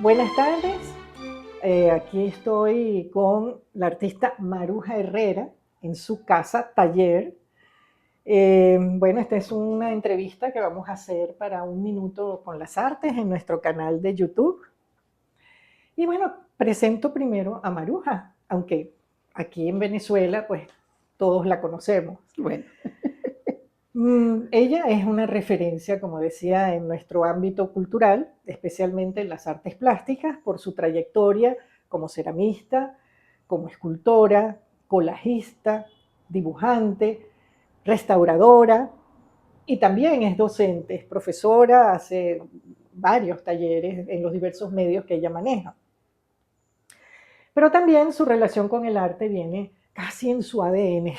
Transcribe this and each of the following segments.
Buenas tardes, aquí estoy con la artista Maruja Herrera en su casa taller. Bueno, esta es una entrevista que vamos a hacer para Un Minuto con las Artes en nuestro canal de YouTube. Y bueno, presento primero a Maruja, aunque aquí en Venezuela pues todos la conocemos. Bueno, Ella es una referencia, como decía, en nuestro ámbito cultural, especialmente en las artes plásticas, por su trayectoria como ceramista, como escultora, colajista, dibujante, restauradora, y también es docente, es profesora, hace varios talleres en los diversos medios que ella maneja. Pero también su relación con el arte viene casi en su ADN,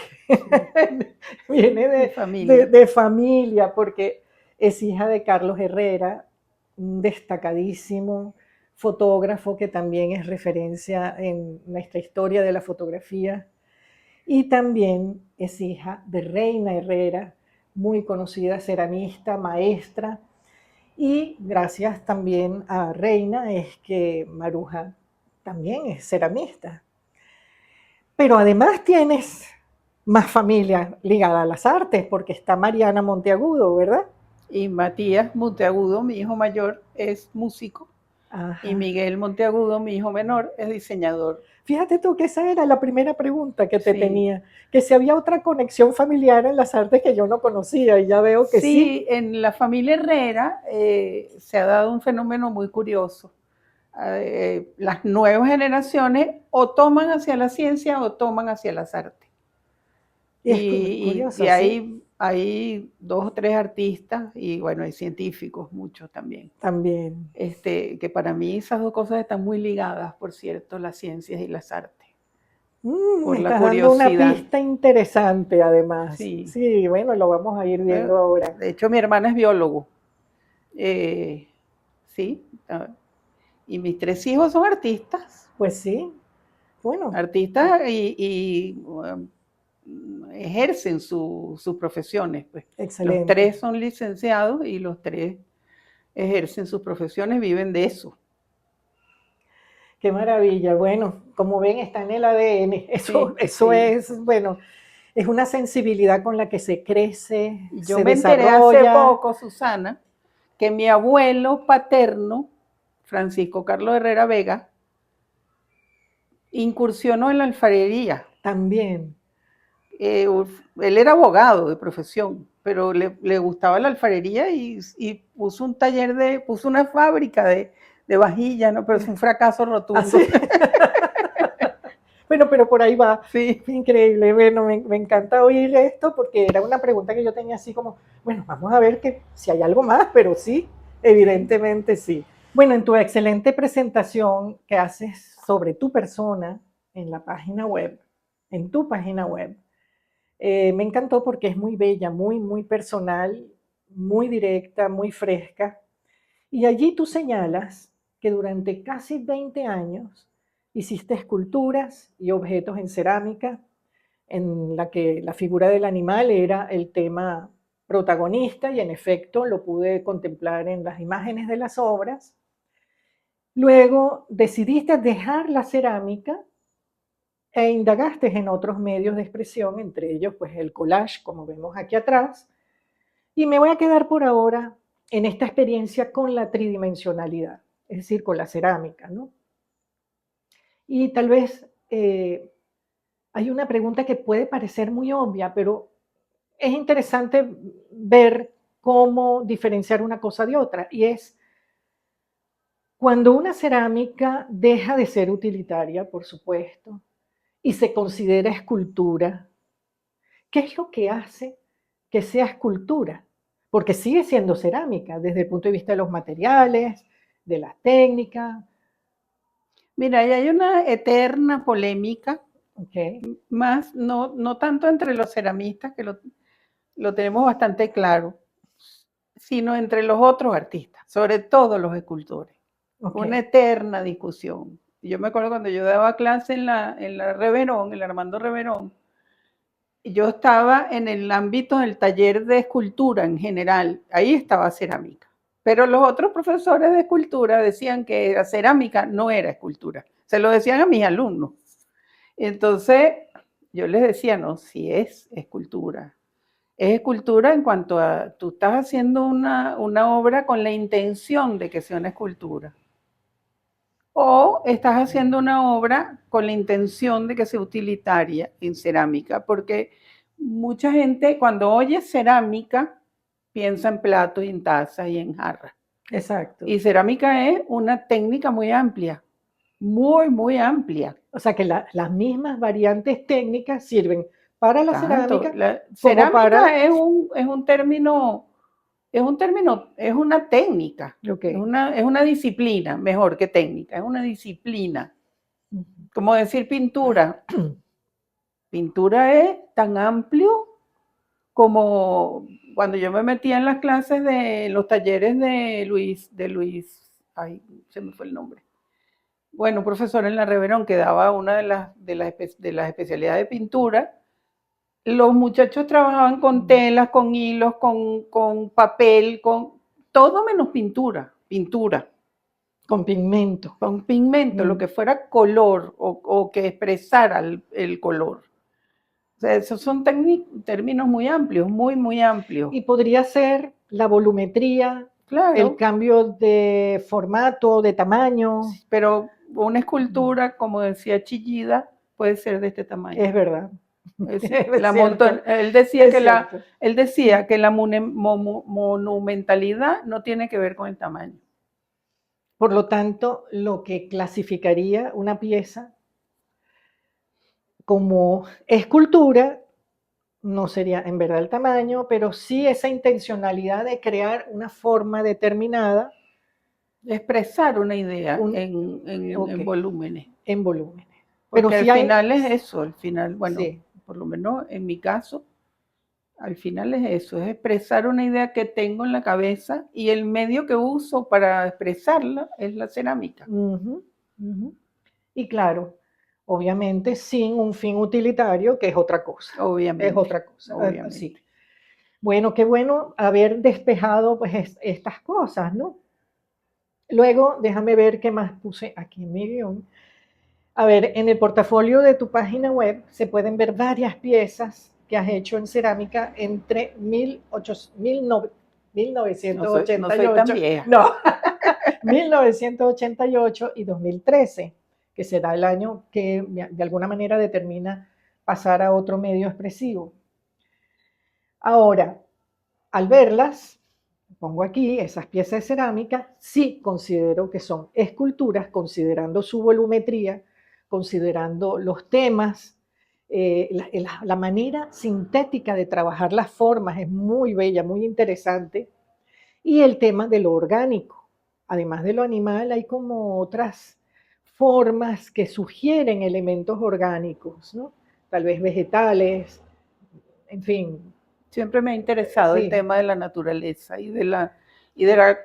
viene de familia, porque es hija de Carlos Herrera, un destacadísimo fotógrafo que también es referencia en nuestra historia de la fotografía, y también es hija de Reina Herrera, muy conocida ceramista, maestra, y gracias también a Reina es que Maruja también es ceramista. Pero además tienes más familia ligada a las artes, porque está Mariana Monteagudo, ¿verdad? y Matías Monteagudo, mi hijo mayor, es músico. Ajá. Y Miguel Monteagudo, mi hijo menor, es diseñador. Fíjate tú que esa era la primera pregunta que te tenía, que si había otra conexión familiar en las artes que yo no conocía, y ya veo que sí. Sí, en la familia Herrera se ha dado un fenómeno muy curioso. Las nuevas generaciones o toman hacia la ciencia o toman hacia las artes. Curioso, y hay 2 o 3 artistas y bueno, hay científicos, muchos también. También. Que para mí esas 2 cosas están muy ligadas, por cierto, las ciencias y las artes. Me estás dando una pista interesante, además. Sí. Sí, bueno, lo vamos a ir viendo ahora. De hecho, mi hermana es biólogo. Sí. Y mis 3 hijos son artistas. Pues sí. Bueno. Artistas y ejercen sus profesiones. Pues. Excelente. Los 3 son licenciados y los 3 ejercen sus profesiones, viven de eso. Qué maravilla. Bueno, como ven, está en el ADN. Eso es, bueno, es una sensibilidad con la que se crece, Yo me enteré hace poco, Susana, que mi abuelo paterno, Francisco Carlos Herrera Vega, incursionó en la alfarería. También. Él era abogado de profesión, pero le gustaba la alfarería y puso un taller, puso una fábrica de vajillas, ¿no? Pero es un fracaso rotundo. ¿Ah, sí? Bueno, pero por ahí va. Sí. Increíble. Bueno, me encanta oír esto porque era una pregunta que yo tenía así como, bueno, vamos a ver si hay algo más, pero sí, evidentemente sí. Bueno, en tu excelente presentación que haces sobre tu persona en la página web, en tu página web, me encantó porque es muy bella, muy personal, muy directa, muy fresca. Y allí tú señalas que durante casi 20 años hiciste esculturas y objetos en cerámica, en la que la figura del animal era el tema protagonista, y en efecto lo pude contemplar en las imágenes de las obras. Luego decidiste dejar la cerámica e indagaste en otros medios de expresión, entre ellos pues el collage, como vemos aquí atrás, y me voy a quedar por ahora en esta experiencia con la tridimensionalidad, es decir, con la cerámica, ¿no? Y tal vez hay una pregunta que puede parecer muy obvia, pero es interesante ver cómo diferenciar una cosa de otra, y es cuando una cerámica deja de ser utilitaria, por supuesto, y se considera escultura, ¿qué es lo que hace que sea escultura? Porque sigue siendo cerámica desde el punto de vista de los materiales, de la técnica. Mira, ahí hay una eterna polémica, más no tanto entre los ceramistas, que lo tenemos bastante claro, sino entre los otros artistas, sobre todo los escultores. Una eterna discusión. Yo me acuerdo cuando yo daba clase en la Reverón, en la Armando Reverón, yo estaba en el ámbito del taller de escultura en general, ahí estaba cerámica. Pero los otros profesores de escultura decían que la cerámica no era escultura. Se lo decían a mis alumnos. Entonces, yo les decía, no, sí es escultura. Es escultura en cuanto a, tú estás haciendo una obra con la intención de que sea una escultura. O estás haciendo una obra con la intención de que sea utilitaria en cerámica, porque mucha gente cuando oye cerámica piensa en platos y en tazas y en jarras. Exacto. Y cerámica es una técnica muy amplia, muy, muy amplia. O sea que las mismas variantes técnicas sirven para la cerámica. La cerámica para... es un término, es una técnica, Okay. es una disciplina, mejor que técnica, es una disciplina. Como decir pintura. Pintura es tan amplio como cuando yo me metía en las clases de los talleres de Luis, ay, se me fue el nombre. Bueno, un profesor en la Reverón que daba una de las especialidades de pintura. Los muchachos trabajaban con telas, con hilos, con papel, con todo menos pintura. Con pigmento. Con pigmento, lo que fuera color o que expresara el color. O sea, esos son términos muy amplios, muy, muy amplios. Y podría ser la volumetría, claro, el cambio de formato, de tamaño. Pero una escultura, como decía Chillida, puede ser de este tamaño. Es verdad. Él decía que la monumentalidad no tiene que ver con el tamaño. Por lo tanto, lo que clasificaría una pieza como escultura no sería en verdad el tamaño, pero sí esa intencionalidad de crear una forma determinada. Expresar una idea en volúmenes. En volúmenes. Porque pero al final es eso, al final, bueno, sí. Por lo menos en mi caso, al final es eso, es expresar una idea que tengo en la cabeza y el medio que uso para expresarla es la cerámica. Y claro, obviamente sin un fin utilitario, que es otra cosa. Obviamente. Es otra cosa. Obviamente. Sí. Bueno, qué bueno haber despejado pues estas cosas, ¿no? Luego, déjame ver qué más puse aquí en mi guión. A ver, en el portafolio de tu página web se pueden ver varias piezas que has hecho en cerámica entre 1988, no soy tan vieja. No, 1988 y 2013, que será el año que de alguna manera determina pasar a otro medio expresivo. Ahora, al verlas, pongo aquí esas piezas de cerámica, sí considero que son esculturas, considerando su volumetría, considerando los temas, la manera sintética de trabajar las formas es muy bella, muy interesante, y el tema de lo orgánico. Además de lo animal, hay como otras formas que sugieren elementos orgánicos, ¿no? Tal vez vegetales, en fin. Siempre me ha interesado el tema de la naturaleza y de la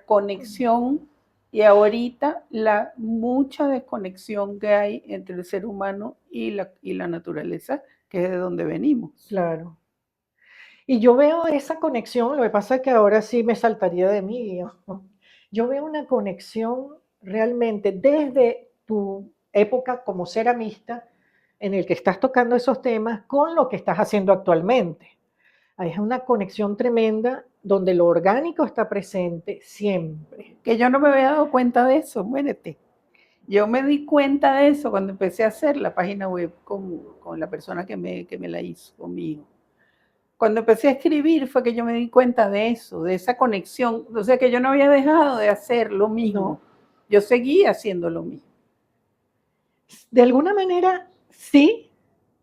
conexión, y ahorita la mucha desconexión que hay entre el ser humano y la naturaleza, que es de donde venimos. Claro. Y yo veo esa conexión, lo que pasa es que ahora sí me saltaría de mí. Yo veo una conexión realmente desde tu época como ceramista, en el que estás tocando esos temas, con lo que estás haciendo actualmente. Hay una conexión tremenda donde lo orgánico está presente siempre. Que yo no me había dado cuenta de eso, muérete. Yo me di cuenta de eso cuando empecé a hacer la página web con la persona que me la hizo, conmigo. Cuando empecé a escribir fue que yo me di cuenta de eso, de esa conexión. O sea, que yo no había dejado de hacer lo mismo. No. Yo seguía haciendo lo mismo. De alguna manera, sí,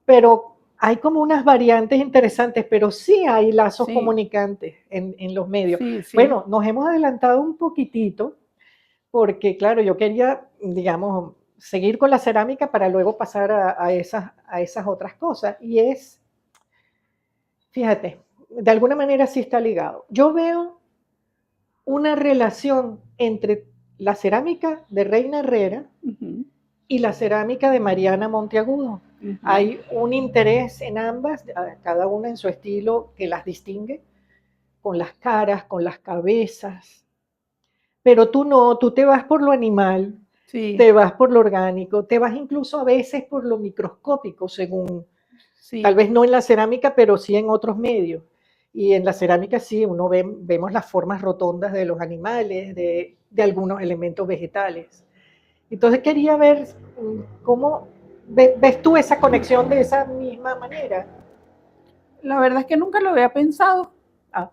pero hay como unas variantes interesantes, pero sí hay lazos comunicantes en los medios. Sí. Bueno, nos hemos adelantado un poquitito, porque claro, yo quería, digamos, seguir con la cerámica para luego pasar a esas otras cosas. Y es, fíjate, de alguna manera sí está ligado. Yo veo una relación entre la cerámica de Reina Herrera y la cerámica de Mariana Monteagudo. Hay un interés en ambas, cada una en su estilo que las distingue, con las caras, con las cabezas. Pero tú no, tú te vas por lo animal, Sí, te vas por lo orgánico, te vas incluso a veces por lo microscópico, según, tal sí. vez no en la cerámica, pero sí en otros medios. Y en la cerámica sí, vemos las formas rotondas de los animales, de algunos elementos vegetales. Entonces quería ver cómo ves tú esa conexión de esa misma manera. La verdad es que nunca lo había pensado. Ah,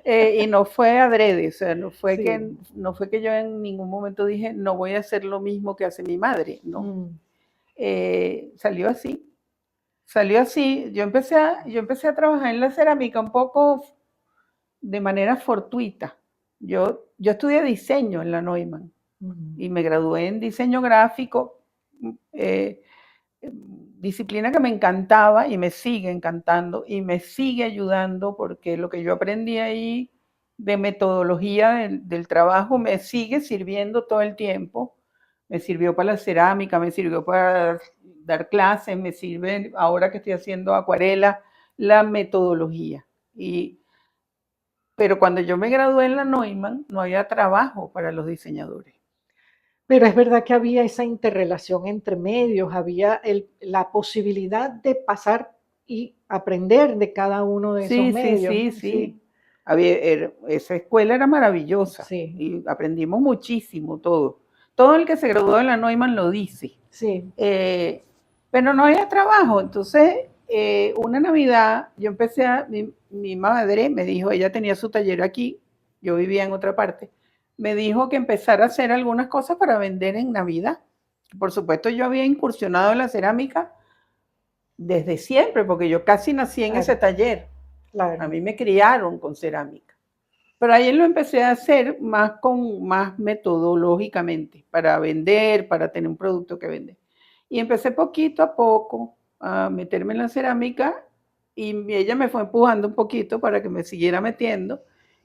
Y no fue adrede, o sea, sí. no fue que yo en ningún momento dije, no voy a hacer lo mismo que hace mi madre, no. Salió así. Salió así. Yo empecé a trabajar en la cerámica un poco de manera fortuita. Yo estudié diseño en la Neumann y me gradué en diseño gráfico, disciplina que me encantaba y me sigue encantando y me sigue ayudando porque lo que yo aprendí ahí de metodología del trabajo me sigue sirviendo todo el tiempo. Me sirvió para la cerámica, me sirvió para dar clases, me sirve ahora que estoy haciendo acuarela, la metodología. Pero cuando yo me gradué en la Neumann, no había trabajo para los diseñadores. Pero es verdad que había esa interrelación entre medios, había la posibilidad de pasar y aprender de cada uno de esos Sí, sí, medios, sí, ¿no? sí. Esa escuela era maravillosa Sí, y aprendimos muchísimo todo. Todo el que se graduó de la Neumann lo dice. sí. Pero no había trabajo. Entonces, una Navidad, mi madre me dijo, ella tenía su taller aquí, yo vivía en otra parte, me dijo que empezara a hacer algunas cosas para vender en Navidad. Por supuesto, yo había incursionado en la cerámica desde siempre, porque yo casi nací en ese Claro, taller. A claro. mí me criaron con cerámica. Pero ahí lo empecé a hacer más metodológicamente, para vender, para tener un producto que vender. Y empecé poquito a poco a meterme en la cerámica y ella me fue empujando un poquito para que me siguiera metiendo.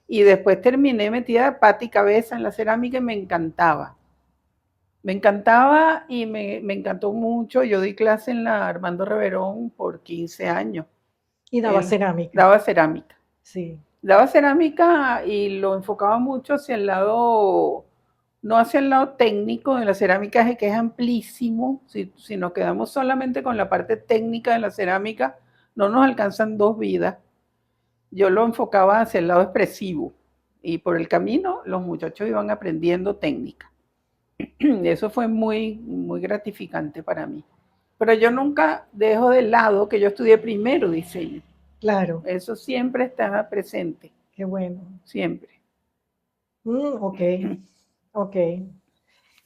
Y después terminé metida pata y cabeza en la cerámica y me encantaba. Me encantaba y me encantó mucho. Yo di clase en la Armando Reverón por 15 años. Y daba Él cerámica. daba cerámica. Sí. Daba cerámica y lo enfocaba mucho hacia el lado, no hacia el lado técnico de la cerámica, que es amplísimo. Si nos quedamos solamente con la parte técnica de la cerámica, no nos alcanzan 2 vidas. Yo lo enfocaba hacia el lado expresivo y por el camino los muchachos iban aprendiendo técnica. Eso fue muy, muy gratificante para mí. Pero yo nunca dejo de lado que yo estudié primero diseño. Claro, Eso siempre está presente, qué bueno. siempre. Ok, ok.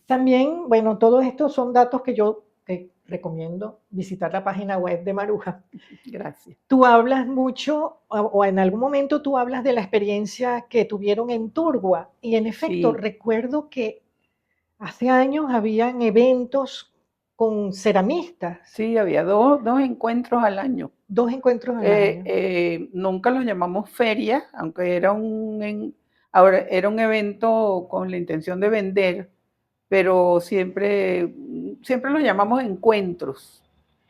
También, bueno, todos estos son datos que yo te recomiendo visitar la página web de Maruja. Gracias. Tú hablas mucho, o en algún momento tú hablas de la experiencia que tuvieron en Turgua, y en efecto, Sí, recuerdo que hace años habían eventos con ceramistas, sí, había dos encuentros al año. 2 encuentros al año. Nunca los llamamos feria, aunque ahora era un evento con la intención de vender, pero siempre los llamamos encuentros.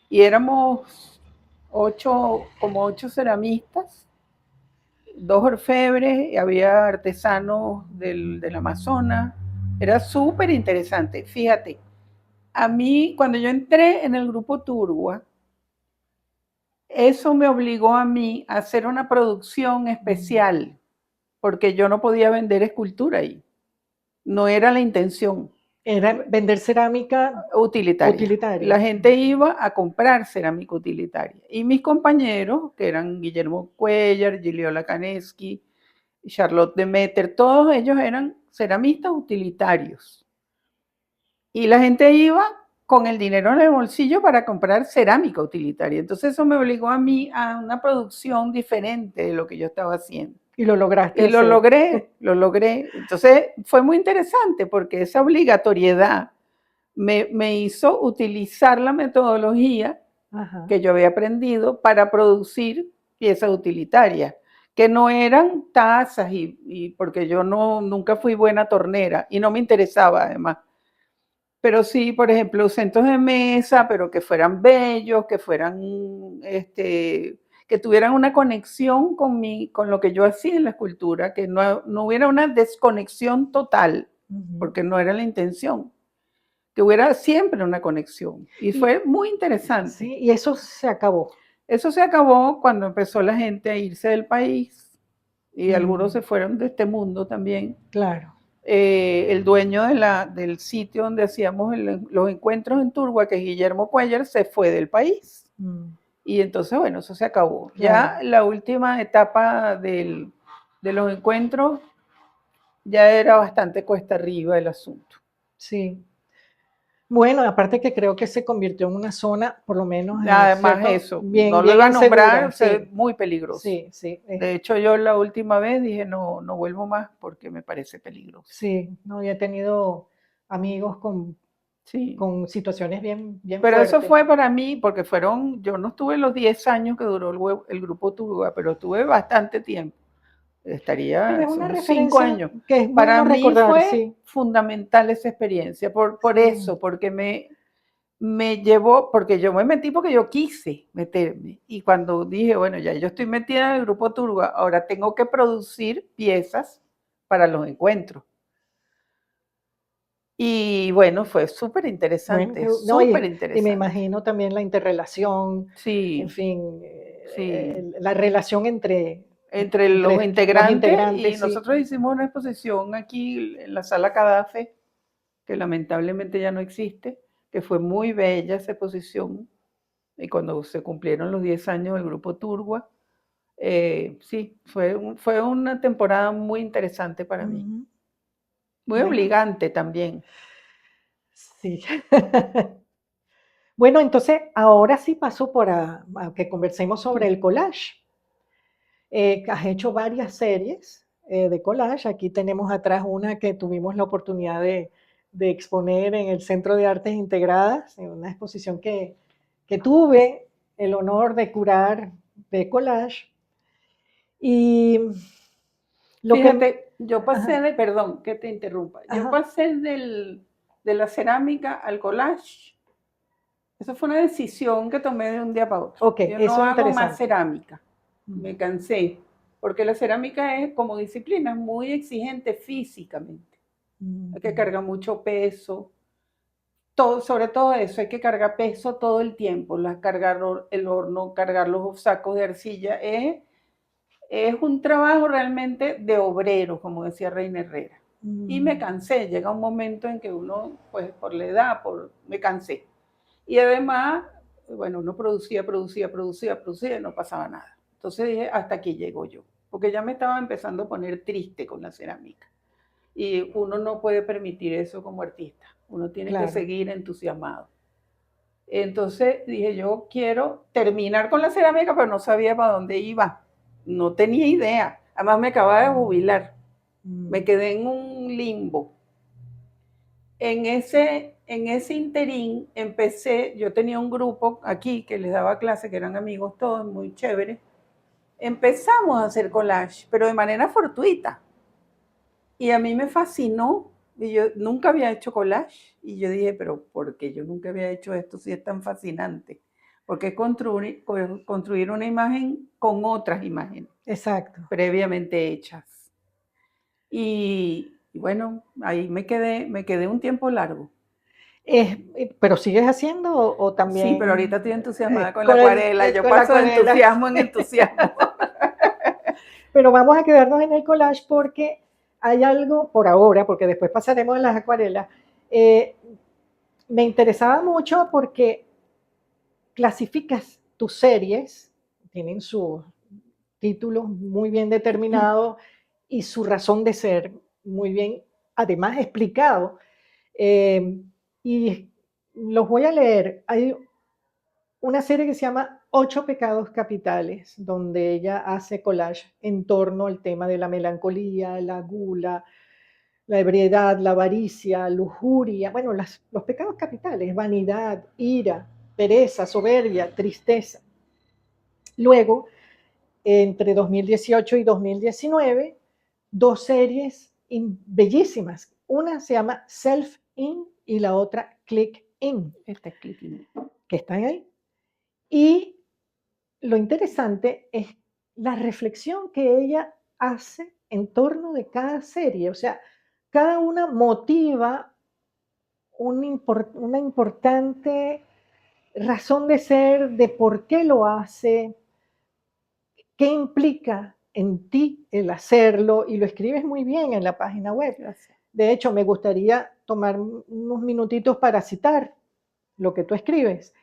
Y éramos como 8 ceramistas, 2 orfebres, había artesanos del Amazonas. Era súper interesante. Fíjate, a mí, cuando yo entré en el grupo Turgua, eso me obligó a mí a hacer una producción especial, porque yo no podía vender escultura ahí. No era la intención Era vender cerámica utilitaria. utilitaria. La gente iba a comprar cerámica utilitaria. Y mis compañeros, que eran Guillermo Cuellar, Giliola Kaneski, Charlotte Demeter, todos ellos eran ceramistas utilitarios. Y la gente iba con el dinero en el bolsillo para comprar cerámica utilitaria. Entonces eso me obligó a mí a una producción diferente de lo que yo estaba haciendo. Y lo lograste Y lo hacer. logré, lo logré. Entonces fue muy interesante porque esa obligatoriedad me hizo utilizar la metodología Ajá. que yo había aprendido para producir piezas utilitarias, que no eran tazas y porque yo nunca fui buena tornera y no me interesaba además. Pero sí, por ejemplo, centros de mesa, pero que fueran bellos, que fueran, que tuvieran una conexión con lo que yo hacía en la escultura, que no hubiera una desconexión total, porque no era la intención, que hubiera siempre una conexión. Y fue muy interesante. Sí, y eso se acabó. Eso se acabó cuando empezó la gente a irse del país y algunos se fueron de este mundo también. Claro. El dueño del sitio donde hacíamos los encuentros en Turgua, que es Guillermo Cuellar, se fue del país. Y entonces, bueno, eso se acabó. Claro. Ya la última etapa de los encuentros ya era bastante cuesta arriba el asunto. Sí. Bueno, aparte que creo que se convirtió en una zona, por lo menos, además eso, bien, no lo bien iba a nombrar, insegura, sí. muy peligroso. Sí, sí. De hecho, yo la última vez dije, no vuelvo más porque me parece peligroso. Sí, no, yo he tenido amigos con situaciones bien Pero fuertes. eso fue para mí, porque yo no estuve los 10 años que duró el grupo Turgua, pero estuve bastante tiempo. Estaría unos 5 años. Que es para bueno mí recordar, fue sí. fundamental esa experiencia, por eso, porque me llevó, porque yo me metí porque yo quise meterme. Y cuando dije, bueno, ya yo estoy metida en el grupo Turgua, ahora tengo que producir piezas para los encuentros. Y bueno, fue súper interesante, súper interesante. Y me imagino también la interrelación, sí, en fin, sí. la relación entre los integrantes. Y sí. nosotros hicimos una exposición aquí en la Sala Cadafe, que lamentablemente ya no existe, que fue muy bella esa exposición. Y cuando se cumplieron los 10 años del grupo Turgua, sí, fue una temporada muy interesante para mí. Muy obligante también. Sí. Bueno, entonces ahora sí paso a que conversemos sobre el collage. Has hecho varias series de collage. Aquí tenemos atrás una que tuvimos la oportunidad de exponer en el Centro de Artes Integradas, en una exposición que tuve el honor de curar de collage. Y fíjate, yo pasé perdón que te interrumpa, yo pasé de la cerámica al collage. Eso fue una decisión que tomé de un día para otro. Okay, yo no hago más cerámica. Me cansé, porque la cerámica es, como disciplina, muy exigente físicamente. Hay que cargar mucho peso. Sobre todo eso, hay que cargar peso todo el tiempo. Cargar el horno, cargar los sacos de arcilla. Es un trabajo realmente de obrero, como decía Reina Herrera. Y me cansé. Llega un momento en que uno, pues por la edad, me cansé. Y además, bueno, uno producía y no pasaba nada. Entonces dije, hasta aquí llego yo, porque ya me estaba empezando a poner triste con la cerámica. Y uno no puede permitir eso como artista, uno tiene que seguir entusiasmado. Entonces dije, yo quiero terminar con la cerámica, pero no sabía para dónde iba, no tenía idea. Además me acababa de jubilar, me quedé en un limbo. En ese interín empecé, yo tenía un grupo aquí que les daba clase, que eran amigos todos, muy chéveres. Empezamos a hacer collage, pero de manera fortuita. Y a mí me fascinó, y yo nunca había hecho collage. Y yo dije, pero ¿por qué yo nunca había hecho esto si es tan fascinante? Porque es construir una imagen con otras imágenes. Exacto. Previamente hechas. Y bueno, ahí me quedé un tiempo largo. ¿Pero sigues haciendo o también? Sí, pero ahorita estoy entusiasmada con la acuarela. Yo paso de entusiasmo en entusiasmo. Pero vamos a quedarnos en el collage porque hay algo por ahora, porque después pasaremos a las acuarelas. Me interesaba mucho porque clasificas tus series, tienen sus títulos muy bien determinados y su razón de ser muy bien, además explicado. Y los voy a leer. Hay una serie que se llama 8 pecados capitales, donde ella hace collage en torno al tema de la melancolía, la gula, la ebriedad, la avaricia, lujuria, bueno, los pecados capitales, vanidad, ira, pereza, soberbia, tristeza. Luego, entre 2018 y 2019, 2 series bellísimas. Una se llama Self In y la otra Click In. Este es Click In. Que están ahí. Y lo interesante es la reflexión que ella hace en torno de cada serie. O sea, cada una motiva una importante razón de ser, de por qué lo hace, qué implica en ti el hacerlo, y lo escribes muy bien en la página web. Gracias. De hecho, me gustaría tomar unos minutitos para citar lo que tú escribes.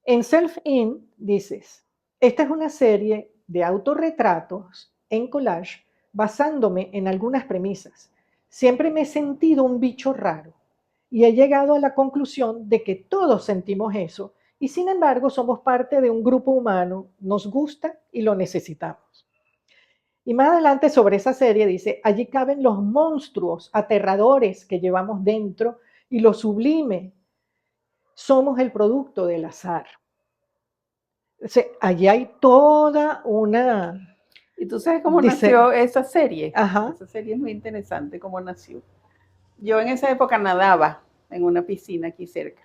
En Self-In dices, esta es una serie de autorretratos en collage basándome en algunas premisas. Siempre me he sentido un bicho raro y he llegado a la conclusión de que todos sentimos eso y sin embargo somos parte de un grupo humano, nos gusta y lo necesitamos. Y más adelante sobre esa serie dice, allí caben los monstruos aterradores que llevamos dentro y lo sublime. Somos el producto del azar. O sea, allí hay toda una... ¿Y tú sabes cómo nació esa serie? Ajá. Esa serie es muy interesante, cómo nació. Yo en esa época nadaba en una piscina aquí cerca.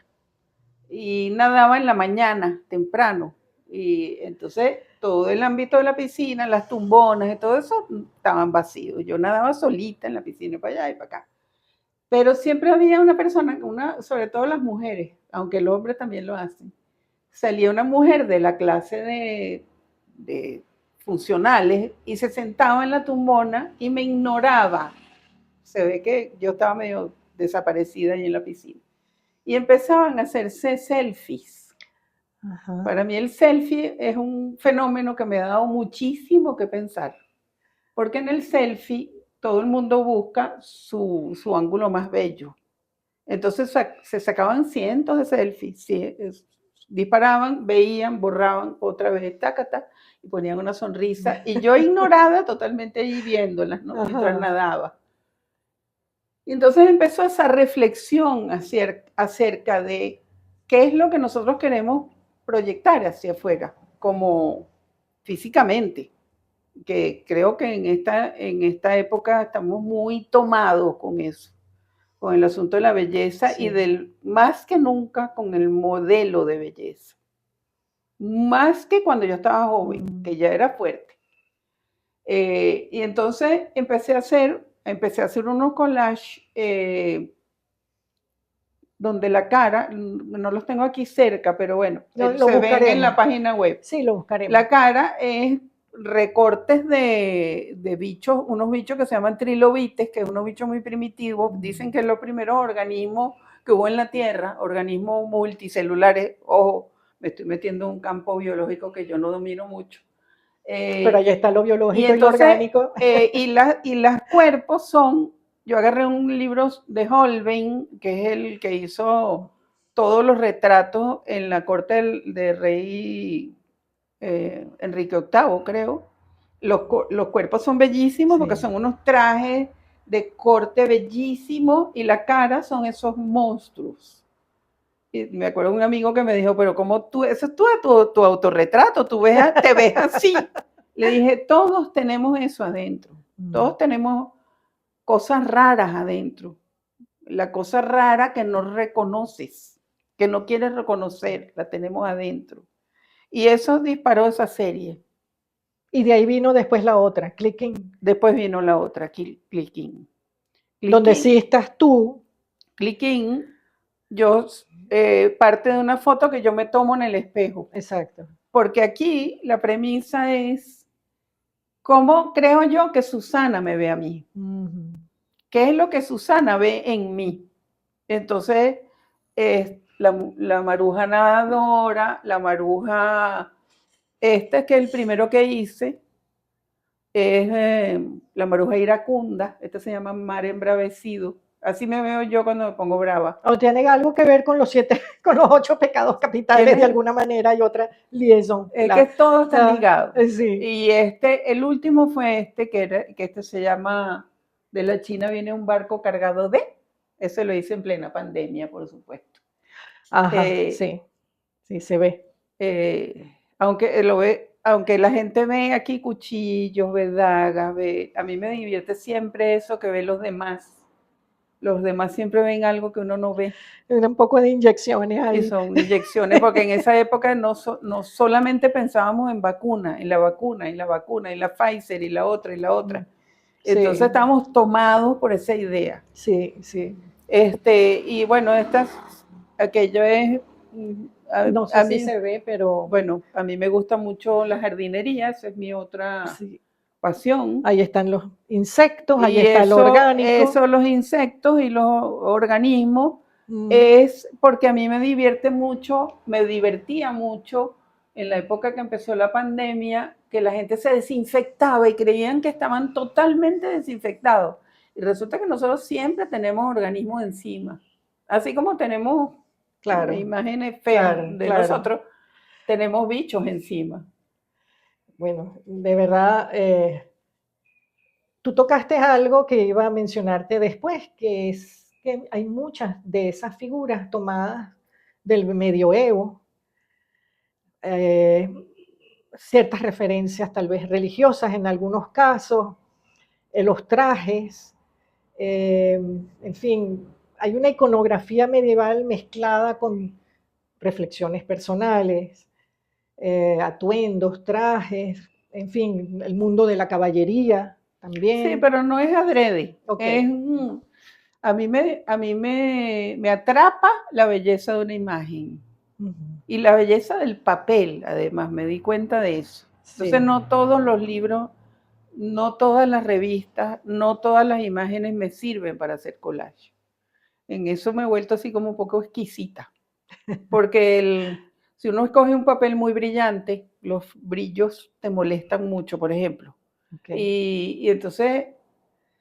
Y nadaba en la mañana, temprano. Y entonces todo el ámbito de la piscina, las tumbonas y todo eso estaban vacíos. Yo nadaba solita en la piscina, para allá y para acá. Pero siempre había una persona, sobre todo las mujeres, aunque el hombre también lo hace. Salía una mujer de la clase de funcionales y se sentaba en la tumbona y me ignoraba. Se ve que yo estaba medio desaparecida ahí en la piscina. Y empezaban a hacerse selfies. Ajá. Para mí el selfie es un fenómeno que me ha dado muchísimo que pensar. Porque en el selfie todo el mundo busca su ángulo más bello. Entonces se sacaban cientos de selfies. Disparaban, veían, borraban otra vez, tacata, y ponían una sonrisa. Y yo ignoraba totalmente allí viéndolas, ¿no? Mientras nadaba. Y entonces empezó esa reflexión acerca de qué es lo que nosotros queremos proyectar hacia afuera, como físicamente, que creo que en esta época estamos muy tomados con eso, con el asunto de la belleza, sí. Y más que nunca con el modelo de belleza. Más que cuando yo estaba joven, que ya era fuerte. Y entonces empecé a hacer unos collages donde la cara, no los tengo aquí cerca, pero bueno, se ven en la página web. Sí, lo buscaremos. La cara es recortes de bichos, unos bichos que se llaman trilobites, que es unos bichos muy primitivos. Dicen que es los primeros organismos que hubo en la Tierra, organismos multicelulares. Ojo, me estoy metiendo en un campo biológico que yo no domino mucho. Pero allá está lo biológico y entonces, lo orgánico. Y los cuerpos son, yo agarré un libro de Holbein, que es el que hizo todos los retratos en la corte del rey Enrique VIII, creo. Los cuerpos son bellísimos, sí, porque son unos trajes de corte bellísimos y la cara son esos monstruos. Y me acuerdo de un amigo que me dijo, pero ¿cómo tú, eso es tu autorretrato, te ves así? Le dije, todos tenemos eso adentro, todos tenemos cosas raras adentro. La cosa rara que no reconoces, que no quieres reconocer, la tenemos adentro. Y eso disparó esa serie. Y de ahí vino después la otra, Click In. Después vino la otra, Click In. Donde sí estás tú. Click In, yo parte de una foto que yo me tomo en el espejo. Exacto. Porque aquí la premisa es, ¿cómo creo yo que Susana me ve a mí? ¿Qué es lo que Susana ve en mí? Entonces, la maruja nadadora, la maruja, que es el primero que hice, es la maruja iracunda, se llama Mar Embravecido. Así me veo yo cuando me pongo brava. ¿O tiene algo que ver con los 8 pecados capitales de alguna manera y otra liaison? Es que todo está ligado. Sí. Y el último fue que se llama De la China viene un barco cargado de. Eso lo hice en plena pandemia, por supuesto. Ajá, sí. Sí, se ve. Aunque la gente ve aquí cuchillos, ve dagas, a mí me divierte siempre eso que ve los demás. los demás siempre ven algo que uno no ve. Un poco de inyecciones ahí. Y son inyecciones, porque en esa época no solamente pensábamos en vacuna, y la Pfizer, y la otra, y la otra. Entonces Sí. estábamos tomados por esa idea. Sí, sí. Y bueno, aquello es... No sé si se ve, pero... Bueno, a mí me gusta mucho la jardinería, esa es mi otra pasión. Ahí están los insectos, ahí Y está lo orgánico. Eso, los insectos y los organismos, es porque a mí me divertía mucho en la época que empezó la pandemia, que la gente se desinfectaba y creían que estaban totalmente desinfectados. Y resulta que nosotros siempre tenemos organismos encima. Así como tenemos imágenes feas de nosotros, tenemos bichos encima. Bueno, de verdad, tú tocaste algo que iba a mencionarte después, que es que hay muchas de esas figuras tomadas del medioevo, ciertas referencias tal vez religiosas en algunos casos, los trajes, en fin, hay una iconografía medieval mezclada con reflexiones personales, atuendos, trajes, en fin, el mundo de la caballería también. Sí, pero no es adrede. A mí me atrapa la belleza de una imagen. Y la belleza del papel, además, me di cuenta de eso. Entonces, no todos los libros, no todas las revistas, no todas las imágenes me sirven para hacer collage. En eso me he vuelto así como un poco exquisita. Porque si uno escoge un papel muy brillante, los brillos te molestan mucho, por ejemplo. Y entonces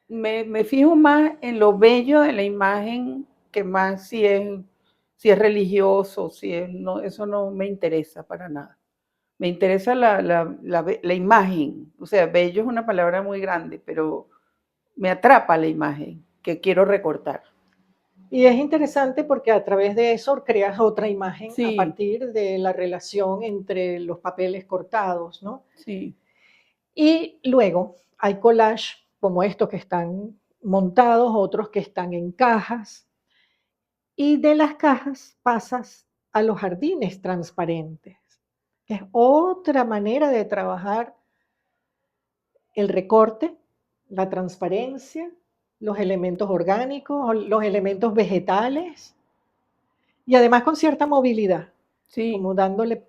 me fijo más en lo bello de la imagen que más si es religioso, eso no me interesa para nada. Me interesa la imagen, o sea, bello es una palabra muy grande, pero me atrapa la imagen que quiero recortar. Y es interesante porque a través de eso creas otra imagen a partir de la relación entre los papeles cortados, ¿no? Sí. Y luego hay collage como estos que están montados, otros que están en cajas, y de las cajas pasas a los jardines transparentes, que es otra manera de trabajar el recorte, la transparencia, los elementos orgánicos, los elementos vegetales, y además con cierta movilidad, como dándole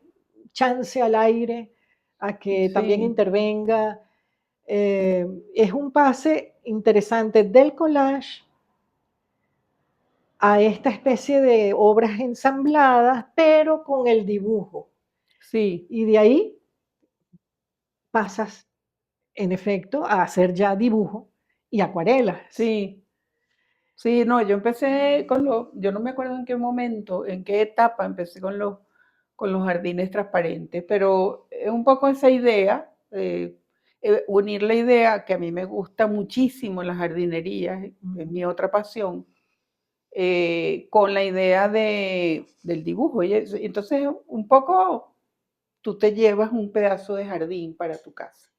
chance al aire a que también intervenga. Es un pase interesante del collage a esta especie de obras ensambladas, pero con el dibujo. Sí. Y de ahí pasas, en efecto, a hacer ya dibujo y acuarelas. Sí. Sí, no, yo empecé yo no me acuerdo en qué momento, en qué etapa empecé con los jardines transparentes, pero es un poco esa idea, unir la idea que a mí me gusta muchísimo la jardinería, es mi otra pasión, con la idea del dibujo. Y entonces, un poco tú te llevas un pedazo de jardín para tu casa.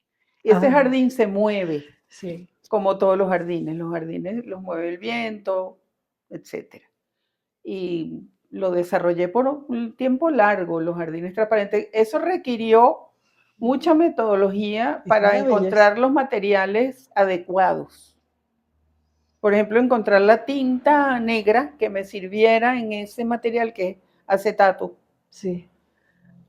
Y ese jardín se mueve, como todos los jardines los mueve el viento, etc. Y lo desarrollé por un tiempo largo, los jardines transparentes. Eso requirió mucha metodología para encontrar los materiales adecuados. Por ejemplo, encontrar la tinta negra que me sirviera en ese material que es acetato. Sí.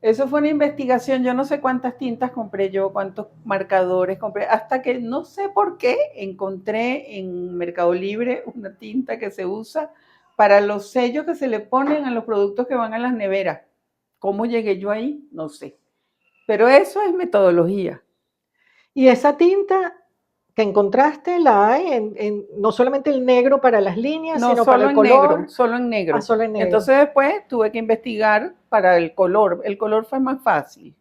Eso fue una investigación, yo no sé cuántas tintas compré yo, cuántos marcadores compré, hasta que no sé por qué encontré en Mercado Libre una tinta que se usa para los sellos que se le ponen a los productos que van a las neveras. ¿Cómo llegué yo ahí? No sé. Pero eso es metodología. Y esa tinta que encontraste la hay no solamente el negro para las líneas, sino para el color. Negro, solo en negro. Solo en negro. Entonces después tuve que investigar para el color. El color fue más fácil,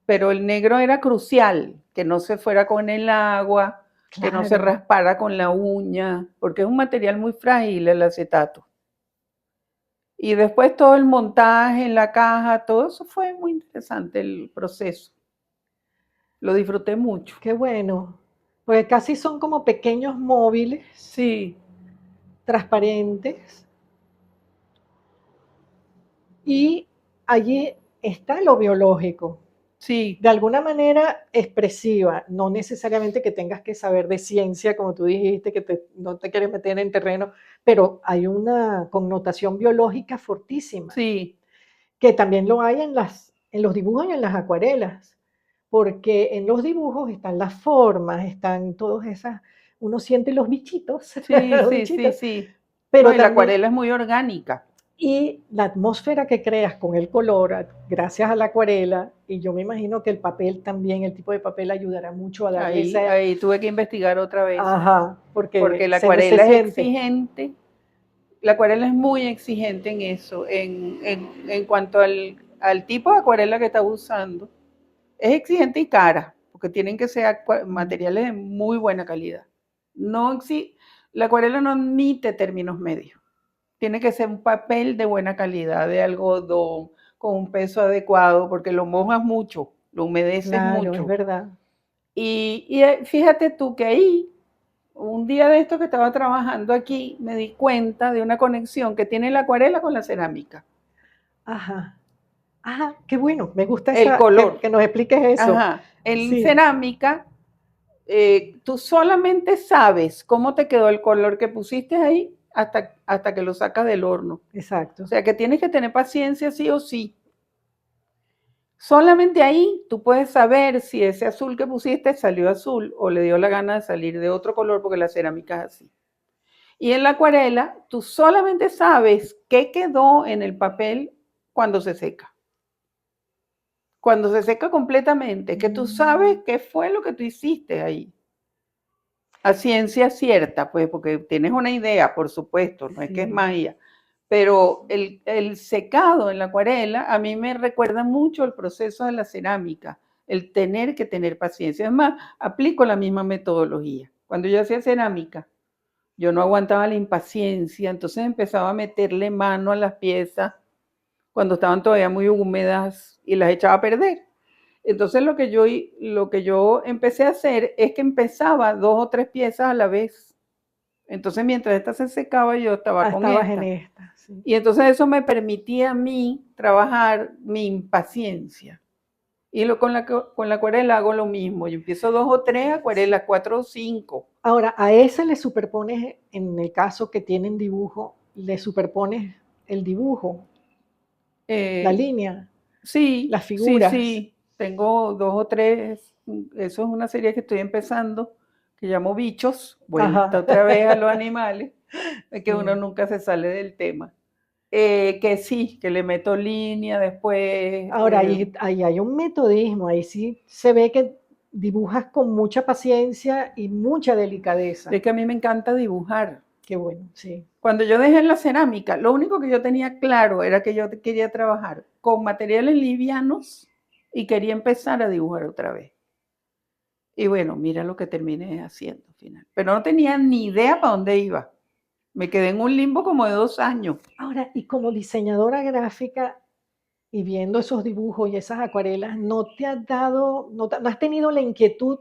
pero el negro era crucial, que no se fuera con el agua, que no se raspara con la uña, porque es un material muy frágil el acetato. Y después todo el montaje en la caja, todo eso fue muy interesante el proceso. Lo disfruté mucho. Qué bueno. Porque casi son como pequeños móviles. Sí. transparentes, y allí está lo biológico. Sí. De alguna manera expresiva, no necesariamente que tengas que saber de ciencia, como tú dijiste, que no te quieres meter en terreno, pero hay una connotación biológica fortísima, Sí, que también lo hay en los dibujos y en las acuarelas, porque en los dibujos están las formas, están todas esas, uno siente los bichitos, sí, los sí, sí, bichitos, sí. No, pero y la también, acuarela es muy orgánica. y la atmósfera que creas con el color, gracias a la acuarela, y yo me imagino que el papel también, el tipo de papel ayudará mucho a darle esa, Ahí tuve que investigar otra vez, ajá, porque porque la se acuarela es siente, exigente. La acuarela es muy exigente en eso, en cuanto al tipo de acuarela que estás usando. Es exigente y cara, porque tienen que ser materiales de muy buena calidad. No la acuarela no admite términos medios. Tiene que ser un papel de buena calidad, de algodón, con un peso adecuado, porque lo mojas mucho, lo humedeces claro, es mucho. verdad. Y fíjate tú que ahí, un día de esto que estaba trabajando aquí, me di cuenta de una conexión que tiene la acuarela con la cerámica. Ajá, ajá, qué bueno, me gusta El color. que nos expliques eso. Ajá. En Sí, cerámica, tú solamente sabes cómo te quedó el color que pusiste ahí hasta que lo sacas del horno. O exacto. sea que tienes que tener paciencia sí o sí. Solamente ahí tú puedes saber si ese azul que pusiste salió azul o le dio la gana de salir de otro color porque la cerámica es así. Y en la acuarela tú solamente sabes qué quedó en el papel cuando se seca. Cuando se seca completamente, que tú sabes qué fue lo que tú hiciste ahí. A ciencia cierta, pues, porque tienes una idea, por supuesto, no es que es Sí, magia, pero el secado en la acuarela a mí me recuerda mucho el proceso de la cerámica, el tener que tener paciencia. Es más, aplico la misma metodología. Cuando yo hacía cerámica, yo no aguantaba la impaciencia, entonces empezaba a meterle mano a las piezas cuando estaban todavía muy húmedas y las echaba a perder. Entonces lo que yo empecé a hacer es que empezaba 2 o 3 piezas a la vez. Entonces mientras esta se secaba yo estaba con estabas en esta. esta, sí. Y entonces eso me permitía a mí trabajar mi impaciencia. Y con la acuarela hago lo mismo. Yo empiezo 2 o 3 acuarelas, 4 o 5. Ahora, a esa le superpones, en el caso que tienen dibujo, le superpones el dibujo, la Eh, línea, sí, las sí, figuras. sí. Tengo 2 o 3. Eso es una serie que estoy empezando, que llamo Bichos. Vuelta Ajá. otra vez a los animales. Es que uno Sí. nunca se sale del tema. Que sí, que le meto línea después. Ahora, ahí hay un metodismo, ahí sí se ve que dibujas con mucha paciencia y mucha delicadeza. Es que a mí me encanta dibujar. Qué bueno, sí. Cuando yo dejé la cerámica, lo único que yo tenía claro era que yo quería trabajar con materiales livianos y quería empezar a dibujar otra vez. Y bueno, mira lo que terminé haciendo al final. Pero no tenía ni idea para dónde iba. Me quedé en un limbo como de 2 años. Ahora, y como diseñadora gráfica y viendo esos dibujos y esas acuarelas, ¿no te has dado, no has tenido la inquietud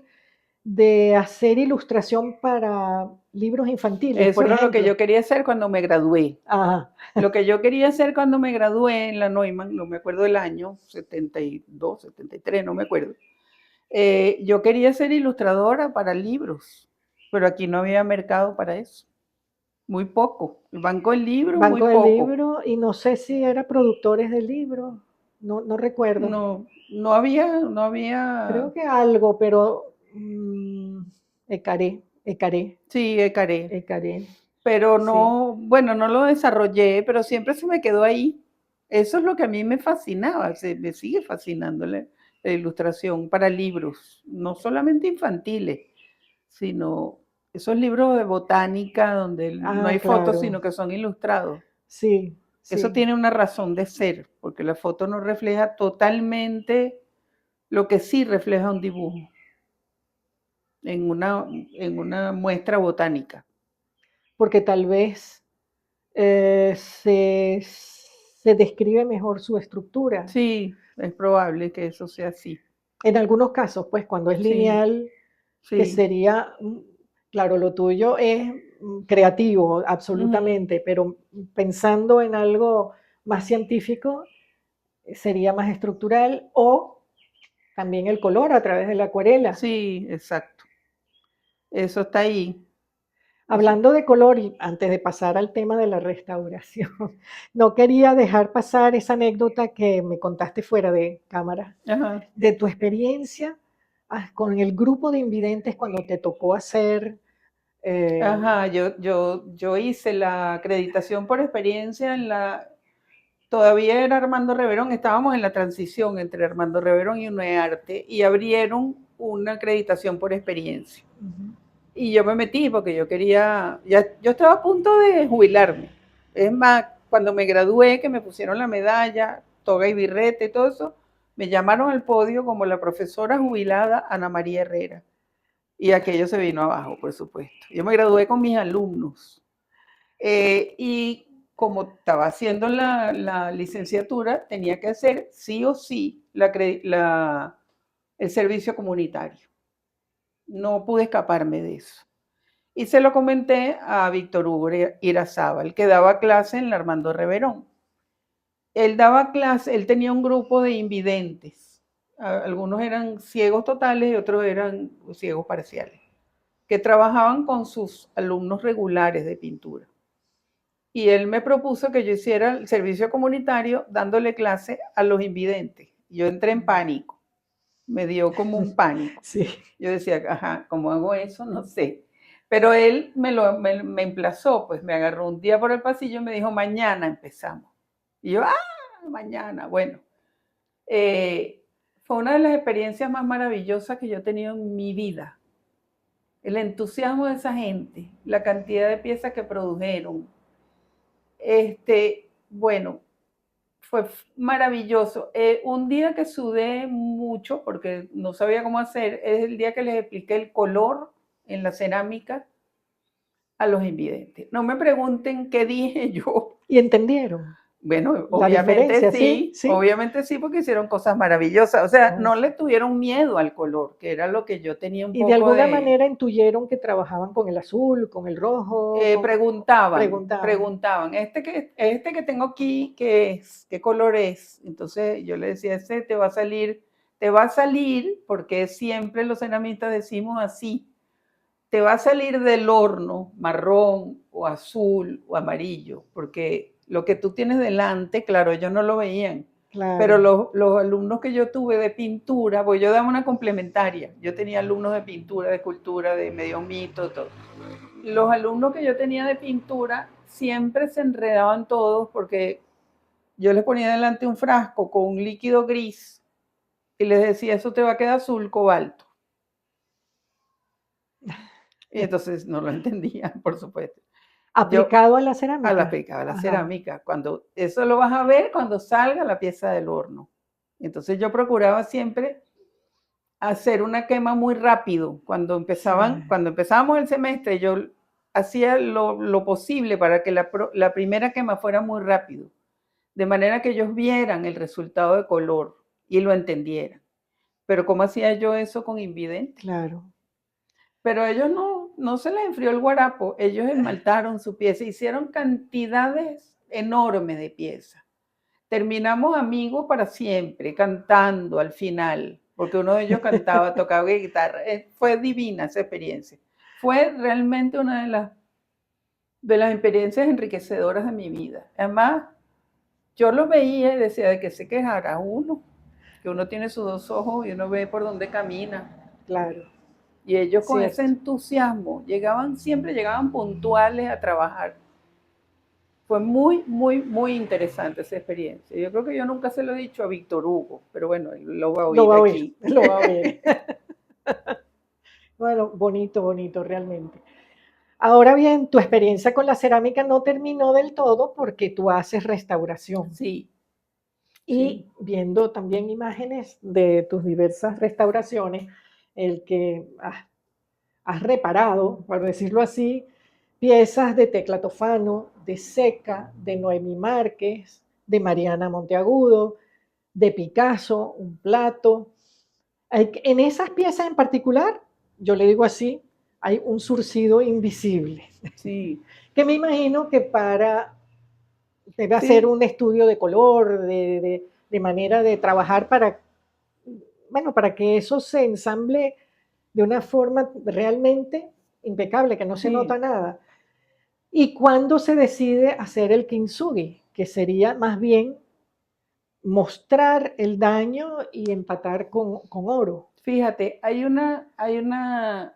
de hacer ilustración para libros infantiles, Eso por era lo que ejemplo? yo quería hacer cuando me gradué. Ajá, Lo que yo quería hacer cuando me gradué en la Neumann, no me acuerdo del año, 72, 73, no me acuerdo. Yo quería ser ilustradora para libros, pero aquí no había mercado para eso. Muy poco. El banco del libro, muy Banco del poco. Libro, y no sé si era productores del libro, no recuerdo. No, no había, Creo que algo, pero Ecaré, sí, Ecaré. Ecaré, Pero sí. no, bueno, no lo desarrollé, pero siempre se me quedó ahí. Eso es lo que a mí me fascinaba, me sigue fascinando la ilustración para libros, no solamente infantiles, sino esos libros de botánica donde no Ah, hay fotos, claro, sino que son ilustrados. sí, Eso sí. tiene una razón de ser, porque la foto no refleja totalmente lo que sí refleja un dibujo en una muestra botánica. Porque tal vez se describe mejor su estructura. Sí, es probable que eso sea así. En algunos casos, pues cuando es Sí, lineal, que sí, sería, claro, lo tuyo es creativo, absolutamente, pero pensando en algo más científico, sería más estructural, o también el color a través de la acuarela. Sí, exacto. Eso está ahí. Hablando de color, y antes de pasar al tema de la restauración, no quería dejar pasar esa anécdota que me contaste fuera de cámara, Ajá. de tu experiencia con el grupo de invidentes cuando te tocó hacer... Ajá, yo hice la acreditación por experiencia todavía era Armando Reverón, estábamos en la transición entre Armando Reverón y UNEARTE y abrieron una acreditación por experiencia. Y yo me metí porque yo quería, yo estaba a punto de jubilarme. Es más, cuando me gradué, que me pusieron la medalla, toga y birrete y todo eso, me llamaron al podio como la profesora jubilada Ana María Herrera. Y aquello se vino abajo, por supuesto. Yo me gradué con mis alumnos. Y como estaba haciendo la licenciatura, tenía que hacer sí o sí el servicio comunitario. No pude escaparme de eso. Y se lo comenté a Víctor Hugo Irazábal, que daba clase en la Armando Reverón. Él daba clase, él tenía un grupo de invidentes. Algunos eran ciegos totales y otros eran ciegos parciales, que trabajaban con sus alumnos regulares de pintura. Y él me propuso que yo hiciera el servicio comunitario dándole clase a los invidentes. Yo entré en pánico, me dio como un pánico. Sí. Yo decía, ajá, ¿cómo hago eso? No sé. Pero él me emplazó, pues me agarró un día por el pasillo y me dijo, mañana empezamos. Y yo, mañana, bueno. Fue una de las experiencias más maravillosas que yo he tenido en mi vida. El entusiasmo de esa gente, la cantidad de piezas que produjeron. Bueno, fue maravilloso. Un día que sudé mucho porque no sabía cómo hacer, es el día que les expliqué el color en la cerámica a los invidentes. No me pregunten qué dije yo. ¿Y entendieron? Bueno, obviamente sí, obviamente sí, porque hicieron cosas maravillosas. O sea, no le tuvieron miedo al color, que era lo que yo tenía un y poco de alguna manera intuyeron que trabajaban con el azul, con el rojo. Preguntaban, este que tengo aquí, ¿qué es? ¿Qué color es? Entonces yo le decía, ese te va a salir, porque siempre los ceramistas decimos así, te va a salir del horno marrón o azul o amarillo, porque lo que tú tienes delante, claro, ellos no lo veían. Claro. Pero los alumnos que yo tuve de pintura, pues yo daba una complementaria. Yo tenía alumnos de pintura, de escultura, de medio mito, todo. Los alumnos que yo tenía de pintura siempre se enredaban todos porque yo les ponía delante un frasco con un líquido gris y les decía, eso te va a quedar azul cobalto. Y entonces no lo entendían, por supuesto. ¿Aplicado a la cerámica? Aplicado a la cerámica. Eso lo vas a ver cuando salga la pieza del horno. Entonces yo siempre hacer una quema muy rápido. Cuando empezábamos el semestre, yo hacía lo posible para que la primera quema fuera muy rápido, de manera que ellos vieran el resultado de color y lo entendieran. Pero ¿cómo hacía yo eso con invidentes? Claro. Pero ellos no se les enfrió el guarapo, ellos esmaltaron su pieza, hicieron cantidades enormes de piezas. Terminamos amigos para siempre, cantando al final, porque uno de ellos cantaba, tocaba guitarra. Fue divina esa experiencia. Fue realmente una de las experiencias enriquecedoras de mi vida. Además, yo los veía y decía, ¿de qué se quejará uno? Que uno tiene sus dos ojos y uno ve por dónde camina. Claro. Y ellos con ese entusiasmo siempre llegaban puntuales a trabajar. Fue muy, muy, muy interesante esa experiencia. Yo creo que yo nunca se lo he dicho a Víctor Hugo, pero bueno, lo va a oír aquí. Lo va a oír. Bueno, bonito, bonito, realmente. Ahora bien, tu experiencia con la cerámica no terminó del todo porque tú haces restauración. Sí. Y viendo también imágenes de tus diversas restauraciones, el que has reparado, por decirlo así, piezas de Tecla Tofano, de Seca, de Noemí Márquez, de Mariana Monteagudo, de Picasso, un plato. En esas piezas en particular, yo le digo así, hay un surcido invisible. Sí. Que me imagino que debe hacer Sí. un estudio de color, de manera de trabajar para, bueno, para que eso se ensamble de una forma realmente impecable, que no se Sí. nota nada. ¿Y cuándo se decide hacer el kintsugi? Que sería más bien mostrar el daño y empatar con oro. Fíjate, hay una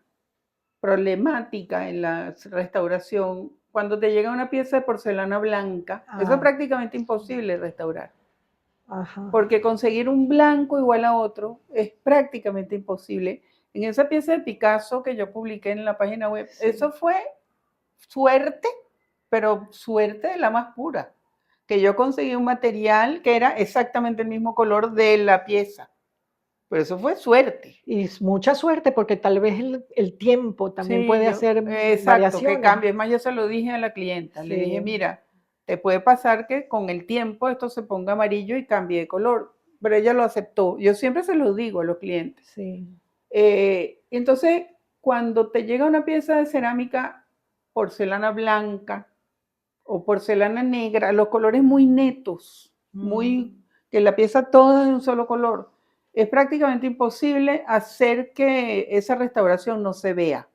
problemática en la restauración. Cuando te llega una pieza de porcelana blanca, eso es prácticamente imposible restaurar. Ajá. Porque conseguir un blanco igual a otro es prácticamente imposible. En esa pieza de Picasso que yo publiqué en la página web, sí, eso fue suerte, pero suerte de la más pura. Que yo conseguí un material que era exactamente el mismo color de la pieza. Pero eso fue suerte. Y es mucha suerte porque tal vez el tiempo también Sí, puede yo, hacer exacto, que variaciones. cambie. Es más, yo se lo dije a la clienta. Le dije, Sí. mira, te puede pasar que con el tiempo esto se ponga amarillo y cambie de color. Pero ella lo aceptó. Yo siempre se lo digo a los clientes. Sí. Entonces, cuando te llega una pieza de cerámica, porcelana blanca o porcelana negra, los colores muy netos, muy que la pieza toda es de un solo color, es prácticamente imposible hacer que esa restauración no se vea,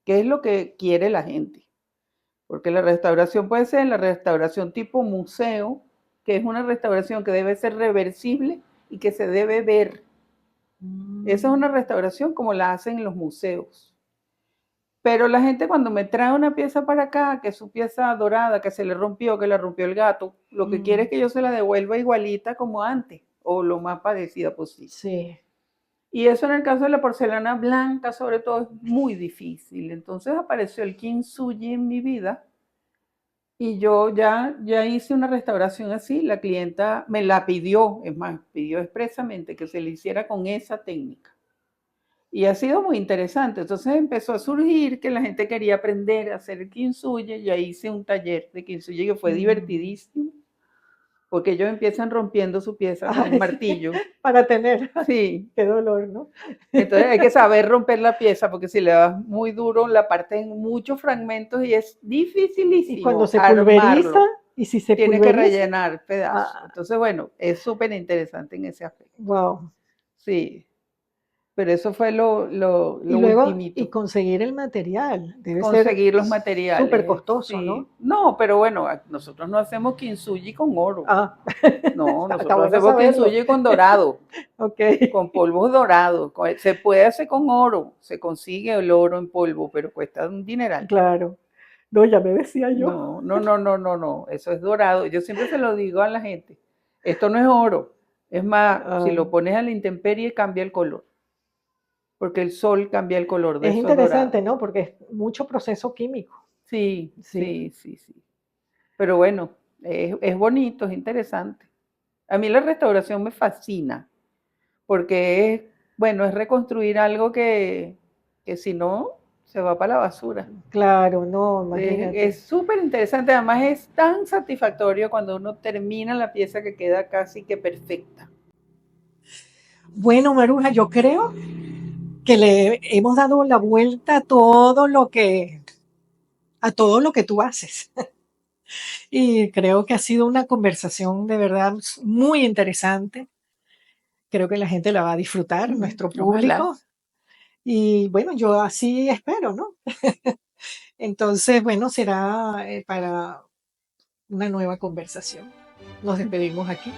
que es lo que quiere la gente. Porque la restauración puede ser la restauración tipo museo, que es una restauración que debe ser reversible y que se debe ver. Esa es una restauración como la hacen en los museos. Pero la gente cuando me trae una pieza para acá, que es su pieza dorada, que se le rompió, que la rompió el gato, lo que quiere es que yo se la devuelva igualita como antes, o lo más parecida posible. Sí. Y eso en el caso de la porcelana blanca, sobre todo, es muy difícil. Entonces apareció el kintsugi en mi vida y yo ya hice una restauración así. La clienta me la pidió, es más, pidió expresamente que se le hiciera con esa técnica. Y ha sido muy interesante. Entonces empezó a surgir que la gente quería aprender a hacer el kintsugi. Y ahí hice un taller de kintsugi que fue divertidísimo, porque ellos empiezan rompiendo su pieza con un martillo. Para tener. Sí. Qué dolor, ¿no? Entonces hay que saber romper la pieza, porque si le das muy duro, la parte en muchos fragmentos y es dificilísimo. Y cuando se armarlo. pulveriza, y si se Tienes pulveriza. que rellenar pedazos. Entonces, bueno, es súper interesante en ese aspecto. Wow. Sí. Pero eso fue lo Y luego, ultimito. y conseguir el material. Debe Conseguir ser los materiales. súper costoso, sí. ¿no? No, pero bueno, nosotros no hacemos kintsugi con oro. No, Está nosotros bueno hacemos saberlo. kintsugi con dorado. Ok. Con polvos dorados. Se puede hacer con oro. Se consigue el oro en polvo, pero cuesta un dineral. Claro. No, ya me decía yo. No. Eso es dorado. Yo siempre se lo digo a la gente. Esto no es oro. Es más, si lo pones a la intemperie, cambia el color. Porque el sol cambia el color de Es esos interesante, dorados. ¿no? Porque es mucho proceso químico. Sí. Pero bueno, es bonito, es interesante. A mí la restauración me fascina, porque es reconstruir algo que si no, se va para la basura. Claro, no, imagínate. Es súper interesante, además es tan satisfactorio cuando uno termina la pieza que queda casi que perfecta. Bueno, Maruja, yo creo que le hemos dado la vuelta a todo lo que tú haces. Y creo que ha sido una conversación de verdad muy interesante. Creo que la gente la va a disfrutar, nuestro Ojalá. público. Y bueno, yo así espero, ¿no? Entonces, bueno, será para una nueva conversación. Nos despedimos aquí.